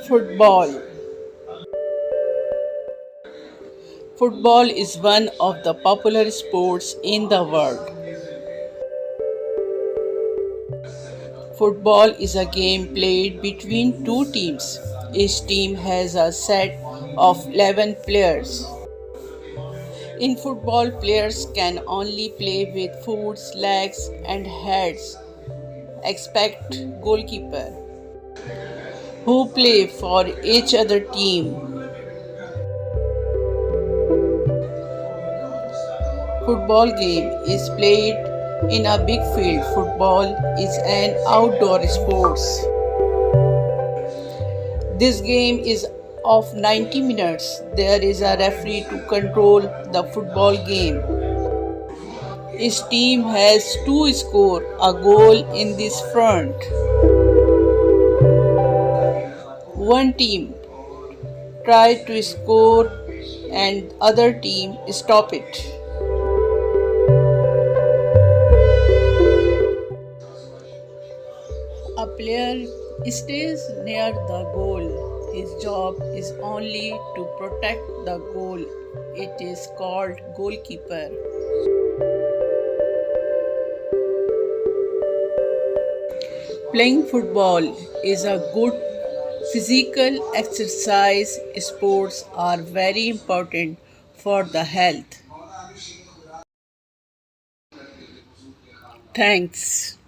Football. Football is one of the popular sports in the world. Football is a game played between two teams. Each team has a set of 11 players. In football, players can only play with foot, legs, and heads, except goalkeeper, who play for each other team. Football game is played in a big field. Football is an outdoor sport. This game is of 90 minutes. There is a referee to control the football game. Each team has to score a goal in this front. One team try to score and other team stop it. A player stays near the goal. His job is only to protect the goal. It is called goalkeeper. Playing football is a good physical exercise. Sports are very important for the health. Thanks.